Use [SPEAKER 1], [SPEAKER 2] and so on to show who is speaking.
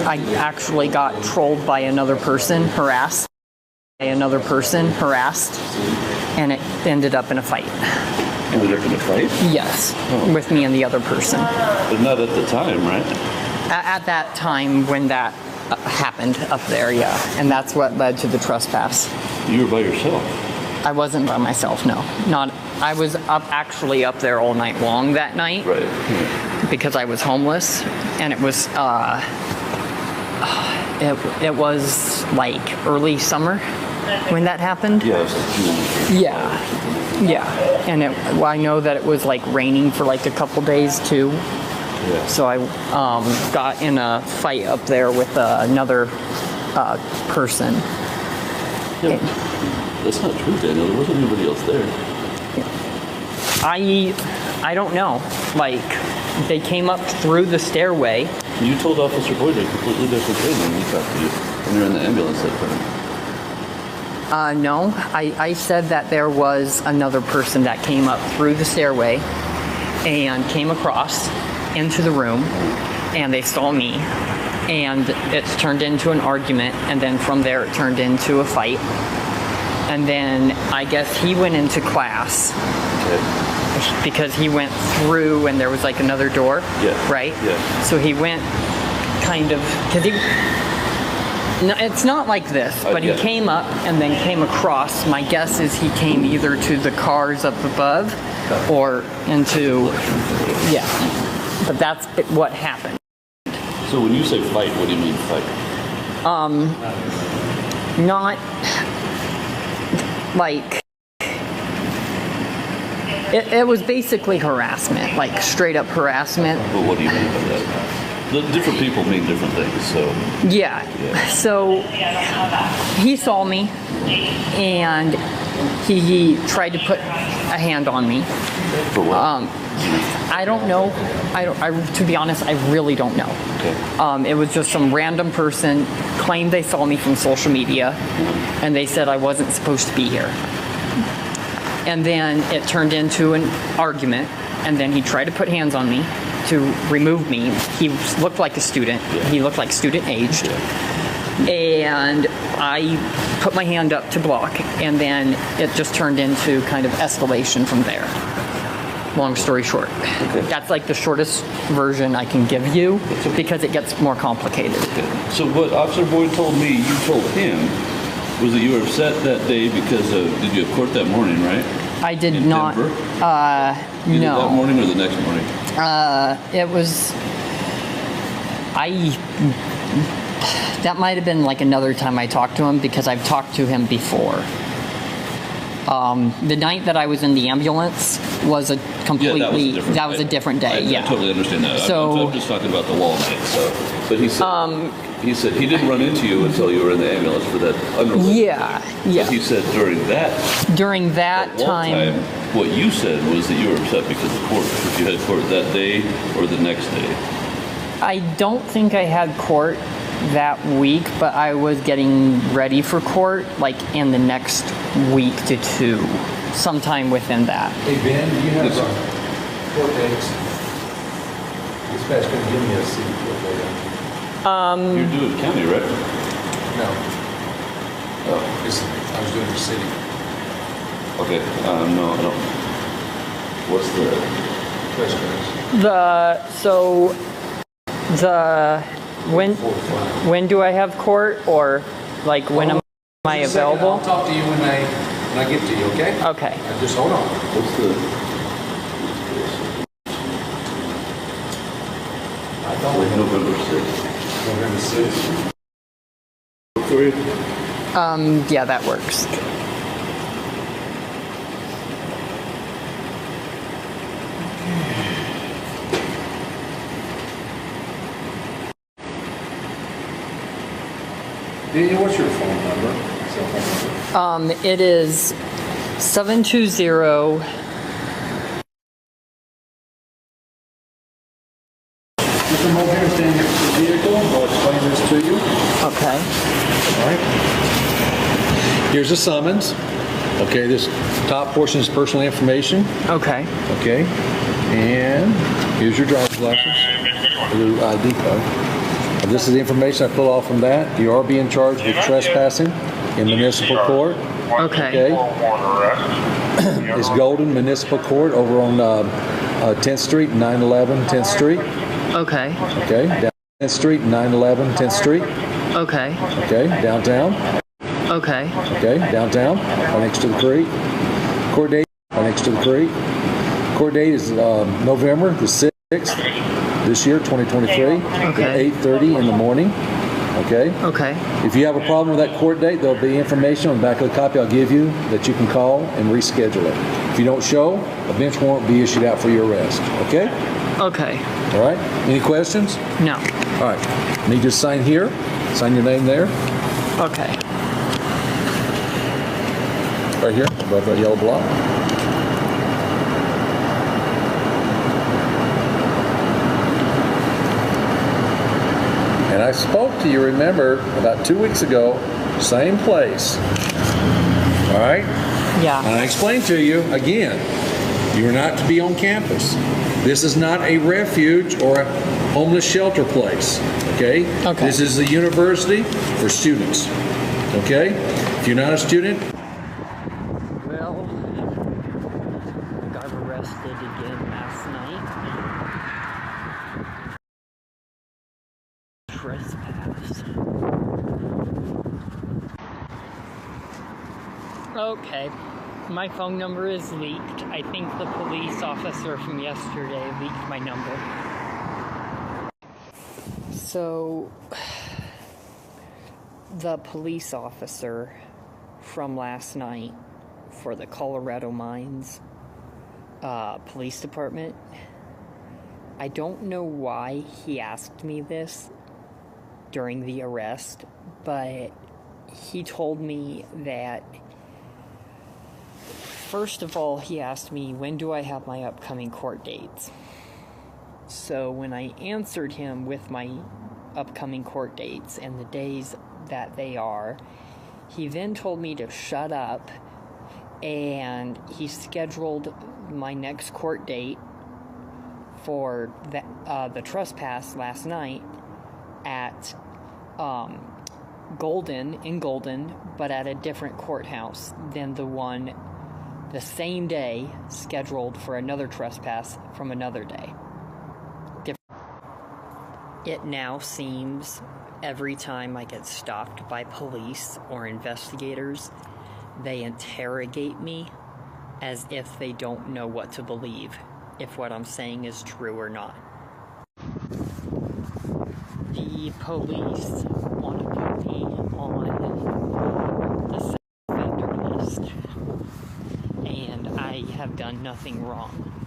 [SPEAKER 1] I actually got trolled by another person, harassed, and it ended up in a fight.
[SPEAKER 2] Ended up in a fight?
[SPEAKER 1] Yes, with me and the other person.
[SPEAKER 2] But not at the time, right?
[SPEAKER 1] At that time when that happened up there, yeah. And that's what led to the trespass.
[SPEAKER 2] You were by yourself?
[SPEAKER 1] I wasn't by myself, no. I was actually up there all night long that night.
[SPEAKER 2] Right. Yeah.
[SPEAKER 1] Because I was homeless, and it was it was like early summer when that happened.
[SPEAKER 2] Yeah, it was June.
[SPEAKER 1] Yeah, and I know that it was like raining for like a couple days too.
[SPEAKER 2] Yeah.
[SPEAKER 1] So I got in a fight up there with another person.
[SPEAKER 2] Yeah. That's not true, Daniel. There wasn't anybody else there.
[SPEAKER 1] I don't know. Like, they came up through the stairway.
[SPEAKER 2] You told Officer Boyd a completely different thing when he talked to you when you were in the ambulance that time.
[SPEAKER 1] No. I said that there was another person that came up through the stairway and came across into the room, and they saw me, and it's turned into an argument, and then from there it turned into a fight. And then I guess he went into class.
[SPEAKER 2] Okay.
[SPEAKER 1] Because he went through and there was like another door,
[SPEAKER 2] yeah.
[SPEAKER 1] Right?
[SPEAKER 2] Yeah.
[SPEAKER 1] So he went kind of, because no, it's not like this, but he came up and then came across. My guess is he came either to the cars up above or into, yeah. But that's what happened.
[SPEAKER 2] So when you say fight, what do you mean fight?
[SPEAKER 1] Not like, it was basically harassment, like straight up harassment.
[SPEAKER 2] But what do you mean by that? Different people mean different things, so.
[SPEAKER 1] Yeah. So he saw me and he tried to put a hand on me.
[SPEAKER 2] For what?
[SPEAKER 1] I don't know. To be honest, I really don't know.
[SPEAKER 2] Okay.
[SPEAKER 1] It was just some random person claimed they saw me from social media, and they said I wasn't supposed to be here. And then it turned into an argument, and then he tried to put hands on me to remove me. He looked like a student.
[SPEAKER 2] Yeah.
[SPEAKER 1] He looked like student aged.
[SPEAKER 2] Yeah.
[SPEAKER 1] And I put my hand up to block, and then it just turned into kind of escalation from there. Long story short.
[SPEAKER 2] Okay.
[SPEAKER 1] That's like the shortest version I can give you because it gets more complicated.
[SPEAKER 2] Okay. So what Officer Boyd told me, you told him, was that you were upset that day because did you have court that morning, right?
[SPEAKER 1] I did
[SPEAKER 2] in
[SPEAKER 1] not.
[SPEAKER 2] Denver?
[SPEAKER 1] No.
[SPEAKER 2] Either that morning or the next morning?
[SPEAKER 1] It was. That might have been like another time I talked to him because I've talked to him before. The night that I was in the ambulance was a completely.
[SPEAKER 2] Yeah, that was a different day.
[SPEAKER 1] Yeah.
[SPEAKER 2] I totally understand that.
[SPEAKER 1] So
[SPEAKER 2] I'm just talking about the wall night. So, but he said he didn't run into you until you were in the ambulance for that unrelated.
[SPEAKER 1] Yeah.
[SPEAKER 2] But he said during that
[SPEAKER 1] time,
[SPEAKER 2] what you said was that you were upset because of court. If you had court that day or the next day.
[SPEAKER 1] I don't think I had court that week, but I was getting ready for court like in the next week to two, sometime within that.
[SPEAKER 3] Hey Ben, do you have court dates? This guy's going to give me a city court date.
[SPEAKER 2] You're doing county, right?
[SPEAKER 3] No. I was doing the city.
[SPEAKER 2] Okay. No, I don't. What's the
[SPEAKER 3] trespass?
[SPEAKER 1] When do I have court, or like when am I available?
[SPEAKER 3] I'll talk to you when I get to you, okay?
[SPEAKER 1] Okay.
[SPEAKER 3] Just hold on.
[SPEAKER 2] What's the?
[SPEAKER 3] I thought
[SPEAKER 2] Like November 6th.
[SPEAKER 3] November 6th.
[SPEAKER 2] For you?
[SPEAKER 1] Yeah, that works.
[SPEAKER 3] Daniel, what's your phone number? Cell phone number?
[SPEAKER 1] It is 720.
[SPEAKER 3] Just come over here and stand next to the vehicle. I'll explain this to you.
[SPEAKER 1] Okay.
[SPEAKER 3] All right. Here's a summons. Okay, this top portion is personal information.
[SPEAKER 1] Okay.
[SPEAKER 3] Okay. And here's your driver's license. A little ID card. this is the information I pull off from that. You are being charged with trespassing in municipal court.
[SPEAKER 1] Okay.
[SPEAKER 3] It's Golden Municipal Court over on 10th Street, 911 10th Street.
[SPEAKER 1] Okay.
[SPEAKER 3] Okay. Down 10th Street, 911 10th Street.
[SPEAKER 1] Okay.
[SPEAKER 3] Okay. Downtown.
[SPEAKER 1] Okay.
[SPEAKER 3] Okay. Downtown, right next to the creek. Court date, right next to the creek. Court date is November the 6th this year, 2023.
[SPEAKER 1] Okay.
[SPEAKER 3] At 8:30 in the morning. Okay.
[SPEAKER 1] Okay.
[SPEAKER 3] If you have a problem with that court date, there'll be information on the back of the copy I'll give you that you can call and reschedule it. If you don't show, a bench warrant will be issued out for your arrest. Okay?
[SPEAKER 1] Okay.
[SPEAKER 3] All right. Any questions?
[SPEAKER 1] No.
[SPEAKER 3] All right. Need you to sign here. Sign your name there.
[SPEAKER 1] Okay.
[SPEAKER 3] Right here, above that yellow block. And I spoke to you, remember, about 2 weeks ago, same place. All right?
[SPEAKER 1] Yeah.
[SPEAKER 3] And I explained to you, again, you are not to be on campus. This is not a refuge or a homeless shelter place, okay?
[SPEAKER 1] Okay.
[SPEAKER 3] This is a university for students, okay? If you're not a student,
[SPEAKER 1] Well, I got arrested again last night. Trespassed. Okay. My phone number is leaked. I think the police officer from yesterday leaked my number. So, the police officer from last night for the Colorado Mines Police Department, I don't know why he asked me this during the arrest, but he told me that, first of all, he asked me, when do I have my upcoming court dates? So when I answered him with my upcoming court dates and the days that they are, he then told me to shut up, and he scheduled my next court date for the trespass last night at Golden, but at a different courthouse than the same day scheduled for another trespass from another day. It now seems every time I get stopped by police or investigators, they interrogate me as if they don't know what to believe, if what I'm saying is true or not. The police want to put me on the sex offender list, and I have done nothing wrong.